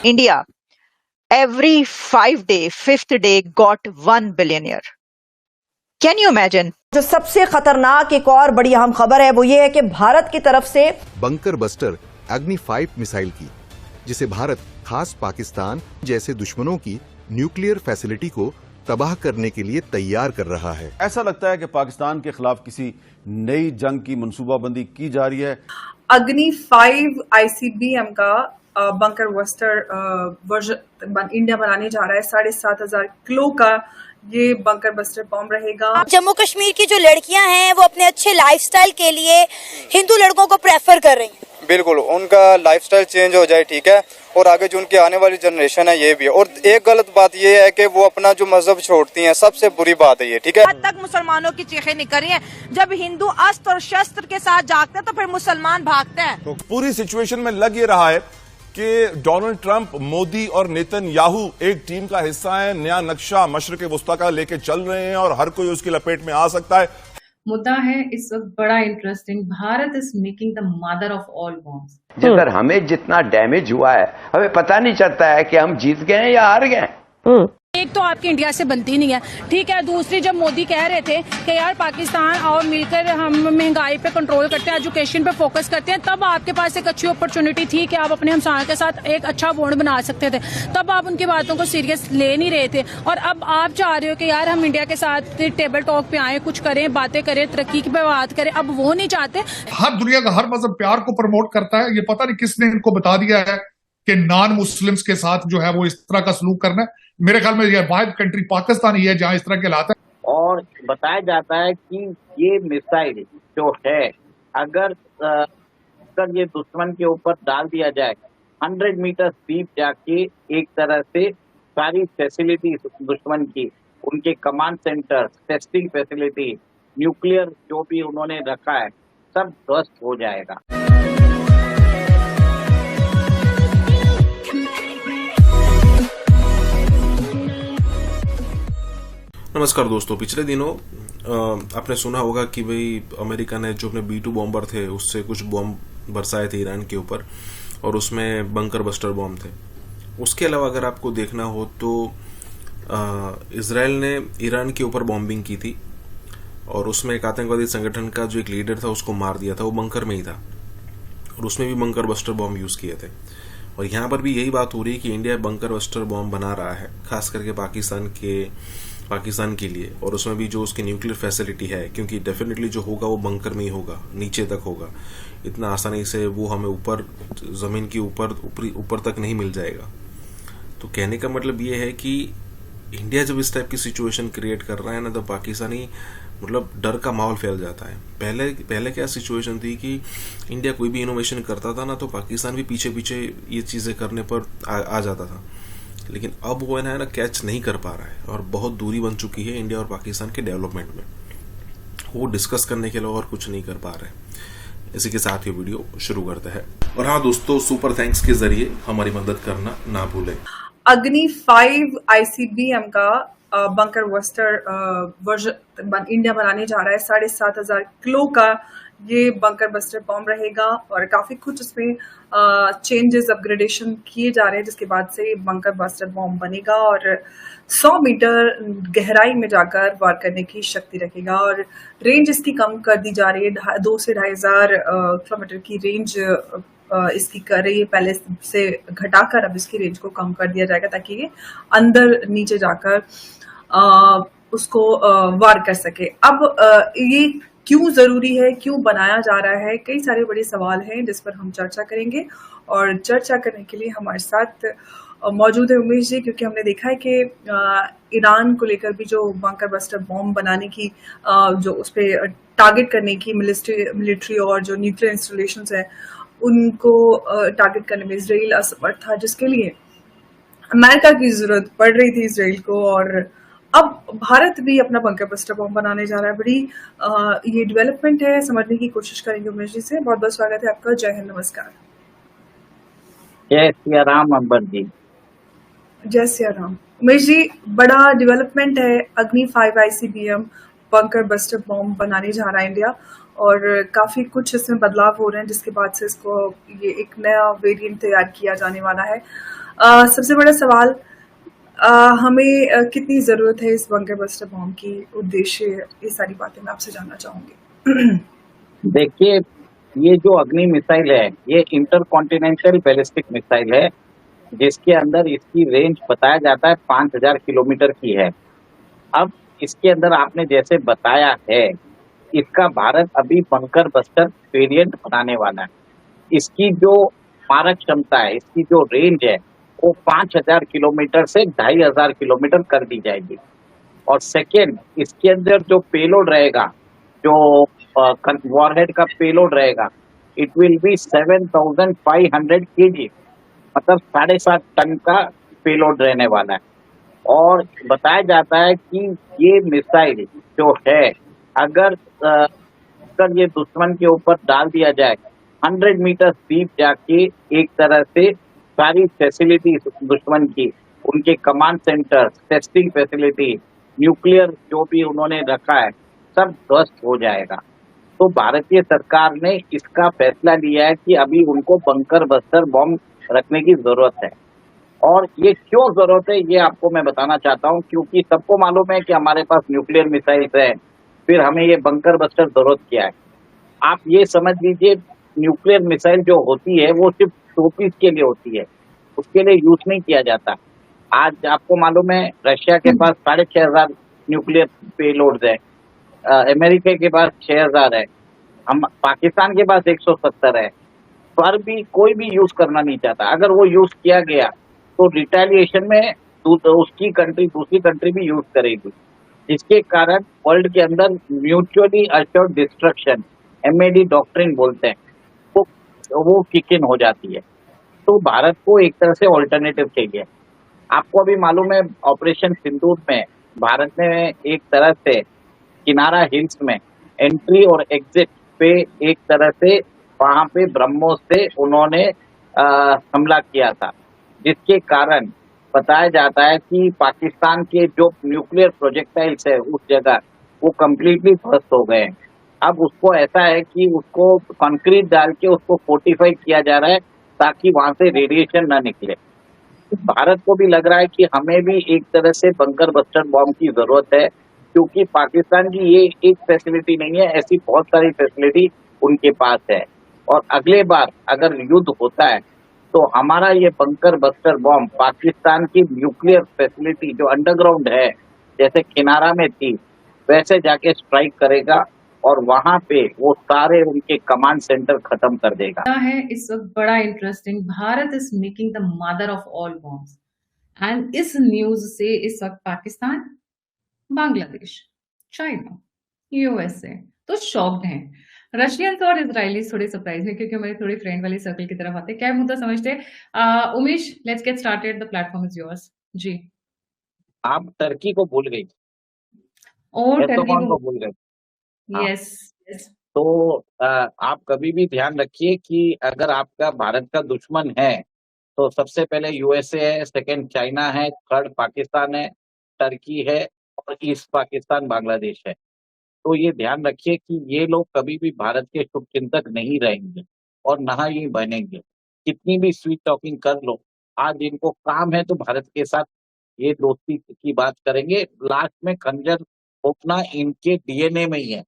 India, every 5 day, fifth day got one billionaire. Can you imagine? जो सबसे खतरनाक एक और बड़ी अहम खबर है वो ये है कि भारत की तरफ से बंकर बस्टर अग्नि 5 मिसाइल की, जिसे भारत खास पाकिस्तान जैसे दुश्मनों की न्यूक्लियर फैसिलिटी को तबाह करने के लिए तैयार कर रहा है। ऐसा लगता है कि पाकिस्तान के खिलाफ किसी नई जंग की मंसूबाबंदी की जा रही है। अग्नि 5 ICBM का बंकर बस्टर वर्जन इंडिया बनाने जा रहा है। 7,500 किलो का ये बंकर बस्टर बॉम्ब रहेगा। जम्मू कश्मीर की जो लड़कियां हैं वो अपने अच्छे लाइफस्टाइल के लिए हिंदू लड़कों को प्रेफर कर रही हैं। बिल्कुल, उनका लाइफस्टाइल चेंज हो जाए, ठीक है, और आगे जो उनकी आने वाली जनरेशन है ये भी है। और एक गलत बात ये है कि वो अपना जो मजहब छोड़ती हैं, सबसे बुरी बात है ये, ठीक है। आज तक मुसलमानों की चीखें निकल रही हैं। जब हिंदू अस्त्र और शस्त्र के साथ जागते हैं तो फिर मुसलमान भागते हैं। तो पूरी सिचुएशन में लग ये रहा है कि डोनाल्ड ट्रंप, मोदी और नेतन्याहू एक टीम का हिस्सा है। नया नक्शा मशरिक वस्ता का लेके चल रहे हैं और हर कोई उसकी लपेट में आ सकता है। मुद्दा है इस वक्त बड़ा interesting. Bharat is making the mother of all bombs. जिधर हमें जितना डैमेज हुआ है हमें पता नहीं चलता है कि हम जीत गए या हार गए। एक तो आपकी इंडिया से बनती नहीं है, ठीक है। दूसरी, जब मोदी कह रहे थे कि यार पाकिस्तान और मिलकर हम महंगाई पे कंट्रोल करते हैं, एजुकेशन पे फोकस करते हैं, तब आपके पास एक अच्छी अपॉर्चुनिटी थी कि आप अपने हमसायों के साथ एक अच्छा बॉन्ड बना सकते थे। तब आप उनकी बातों को सीरियस ले नहीं रहे थे। और अब आप चाह रहे हो कि यार हम इंडिया के साथ टेबल टॉक पे आए, कुछ करें, बातें करें, तरक्की पे बात करें। अब वो नहीं चाहते। हर दुनिया का हर मजहब प्यार को प्रमोट करता है। ये पता नहीं किसने इनको बता दिया है कि नॉन मुस्लिम्स के साथ जो है वो इस तरह का सलूक करना है। मेरे ख्याल में ये वाहिद कंट्री पाकिस्तान ही है जहां इस तरह के हालात है। और बताया जाता है कि ये मिसाइल जो है अगर ये दुश्मन के ऊपर डाल दिया जाए, 100 मीटर डीप जाके एक तरह से सारी फैसिलिटी दुश्मन की, उनके command centre, testing facility, nuclear जो भी उन्होंने रखा है, सब ध्वस्त हो जाएगा। नमस्कार दोस्तों, पिछले दिनों आपने सुना होगा कि भाई अमेरिका ने जो अपने B-2 बॉम्बर थे उससे कुछ बॉम्ब बरसाए थे ईरान के ऊपर, और उसमें बंकर बस्टर बॉम्ब थे। उसके अलावा अगर आपको देखना हो तो इजराइल ने ईरान के ऊपर बॉम्बिंग की थी और उसमें एक आतंकवादी संगठन का जो एक लीडर था उसको मार दिया था। वो बंकर में ही था और उसमें भी बंकर बस्टर बॉम्ब यूज किए थे। और यहाँ पर भी यही बात हो रही है कि इंडिया बंकर बस्टर बॉम्ब बना रहा है, खास करके पाकिस्तान के लिए, और उसमें भी जो उसकी न्यूक्लियर फैसिलिटी है, क्योंकि डेफिनेटली जो होगा वो बंकर में ही होगा, नीचे तक होगा। इतना आसानी से वो हमें ऊपर जमीन के ऊपर तक नहीं मिल जाएगा। तो कहने का मतलब ये है कि इंडिया जब इस टाइप की सिचुएशन क्रिएट कर रहा है ना, तो पाकिस्तानी मतलब डर का माहौल फैल जाता है। पहले क्या सिचुएशन थी कि इंडिया कोई भी इनोवेशन करता था ना, तो पाकिस्तान भी पीछे पीछे ये चीजें करने पर आ जाता था। लेकिन अब वो है ना कैच नहीं कर पा रहा है और बहुत दूरी बन चुकी है इंडिया और पाकिस्तान के डेवलपमेंट में। वो डिस्कस करने के अलावा और कुछ नहीं कर पा रहे। इसी के साथ ये वीडियो शुरू करता है। और हाँ दोस्तों, सुपर थैंक्स के जरिए हमारी मदद करना ना भूलें। अग्नि 5 ICBM का बंकर बस्टर वर्जन इंडिया बनाने जा रहा है। 7,500 किलो का ये बंकर बस्टर बॉम्ब रहेगा और काफी कुछ इसमें चेंजेस, अपग्रेडेशन किए जा रहे हैं, जिसके बाद से ये बंकर बस्टर बॉम्ब बनेगा और 100 मीटर गहराई में जाकर वार करने की शक्ति रखेगा। और रेंज इसकी कम कर दी जा रही है, 2 से 2,500 किलोमीटर की रेंज इसकी कर रही है। पहले से घटाकर अब इसकी रेंज को कम कर दिया जाएगा ताकि ये अंदर नीचे जाकर उसको वार कर सके। अब ये क्यों जरूरी है, क्यों बनाया जा रहा है, कई सारे बड़े सवाल हैं जिस पर हम चर्चा करेंगे। और चर्चा करने के लिए हमारे साथ मौजूद है उमेश जी, क्योंकि हमने देखा है कि ईरान को लेकर भी जो बंकर बस्टर बॉम्ब बनाने की जो उस पर टारगेट करने की मिलिट्री और जो न्यूक्लियर इंस्टॉलेशंस है उनको टारगेट करने में इजराइल असमर्थ था, जिसके लिए अमेरिका की जरूरत पड़ रही थी इजराइल को। और अब भारत भी अपना बंकर बस्टर बॉम्ब बनाने जा रहा है। बड़ी ये डेवलपमेंट है, समझने की कोशिश करेंगे उमेश जी से। बहुत बहुत स्वागत है आपका। जय हिंद, नमस्कार। जय सिया राम अंबर जी। जय सिया राम। उमेश जी, बड़ा डेवलपमेंट है, अग्नि 5 ICBM बंकर बस्टर बॉम्ब बनाने जा रहा है इंडिया, और काफी कुछ इसमें बदलाव हो रहे हैं, जिसके बाद से इसको ये एक नया वेरिएंट तैयार किया जाने वाला है। सबसे बड़ा सवाल हमें कितनी जरूरत है इस बंकर बस्टर बॉम्ब की, उद्देश्य, ये सारी बातें मैं आपसे जानना चाहूंगी। देखिए, ये जो अग्नि मिसाइल है ये इंटरकॉन्टिनेंटल बैलिस्टिक मिसाइल है, जिसके अंदर इसकी रेंज बताया जाता है 5000 किलोमीटर की है। अब इसके अंदर आपने जैसे बताया है, इसका भारत अभी बंकर बस्टर वेरिएंट बनाने वाला है। इसकी जो मारक क्षमता है, इसकी जो रेंज है वो 5000 किलोमीटर से 2500 किलोमीटर कर दी जाएगी। और सेकेंड, इसके अंदर जो पेलोड रहेगा, जो वॉरहेड का पेलोड रहेगा, इट विल बी 7500 kg, मतलब 7.5 टन का पेलोड रहने वाला है। और बताया जाता है कि ये मिसाइल जो है, अगर ये दुश्मन के ऊपर डाल दिया जाए, 100 मीटर डीप जाके एक तरह से सारी फैसिलिटी दुश्मन की, उनके command centre, testing facility, nuclear जो भी उन्होंने रखा है, सब ध्वस्त हो जाएगा। तो भारतीय सरकार ने इसका फैसला लिया है कि अभी उनको बंकर बस्टर बॉम्ब रखने की जरूरत है। और ये क्यों जरूरत है ये आपको मैं बताना चाहता हूँ, क्योंकि सबको मालूम है कि हमारे पास न्यूक्लियर मिसाइल्स है, फिर हमें ये बंकर बस्टर जरूरत क्या है। आप ये समझ लीजिए, न्यूक्लियर मिसाइल जो होती है वो सिर्फ शोपीस के लिए होती है, उसके लिए यूज नहीं किया जाता। आज आपको मालूम है रशिया के पास 6500 न्यूक्लियर पेलोड्स है, अमेरिका के पास 6000 है, हम पाकिस्तान के पास 170 है, पर भी कोई भी यूज करना नहीं चाहता। अगर वो यूज किया गया तो रिटेलिएशन में उसकी कंट्री दूसरी कंट्री भी यूज करेगी, जिसके कारण वर्ल्ड के अंदर mutually assured destruction, MAD doctrine बोलते हैं, वो किक इन हो जाती है। तो भारत को एक तरह से ऑल्टरनेटिव चाहिए। आपको अभी मालूम है ऑपरेशन सिंदूर में भारत ने एक तरह से किनारा हिल्स में एंट्री और एग्जिट पे एक तरह से वहां पे ब्रह्मोस से उन्होंने हमला किया था, जिसके कारण बताया जाता है कि पाकिस्तान के जो न्यूक्लियर प्रोजेक्टाइल्स है उस जगह वो कम्प्लीटली ध्वस्त हो गए हैं। अब उसको ऐसा है कि उसको कंक्रीट डाल के उसको फोर्टिफाई किया जा रहा है ताकि वहां से रेडिएशन ना निकले। भारत को भी लग रहा है कि हमें भी एक तरह से बंकर बस्टर बॉम्ब की जरूरत है, क्योंकि पाकिस्तान की ये एक फैसिलिटी नहीं है, ऐसी बहुत सारी फैसिलिटी उनके पास है। और अगले बार अगर युद्ध होता है तो हमारा ये बंकर बस्टर बॉम्ब पाकिस्तान की न्यूक्लियर फैसिलिटी जो अंडरग्राउंड है, जैसे किनारा में थी, वैसे जाके स्ट्राइक करेगा और वहां पे वो सारे उनके कमांड सेंटर खत्म कर देगा। है इस वक्त बड़ा interesting, Bharat is making the mother of all bombs, and इस न्यूज से इस वक्त पाकिस्तान, बांग्लादेश, चाइना, USA तो शॉक्ड हैं। रशियंस और इजरायलीज थोड़े सरप्राइज हैं, क्योंकि हमारे थोड़े फ्रेंड वाले सर्कल की तरफ आते हैं। क्या मुद्दा समझते हैं? Umesh, let's get started, the platform is yours. जी, आप टर्की को भूल गई और टर्की को भूल गए। Yes yes. तो आप कभी भी ध्यान रखिए कि अगर आपका भारत का दुश्मन है तो सबसे पहले USA है, सेकंड चाइना है, थर्ड पाकिस्तान है, टर्की है और ईस्ट पाकिस्तान बांग्लादेश है। तो ये ध्यान रखिए कि ये लोग कभी भी भारत के शुभचिंतक नहीं रहेंगे और ना ही बनेंगे। कितनी भी स्वीट टॉकिंग कर लो, आज इनको काम है तो भारत के साथ ये दोस्ती की बात करेंगे। लास्ट में खंजर घोंपना इनके DNA में ही है।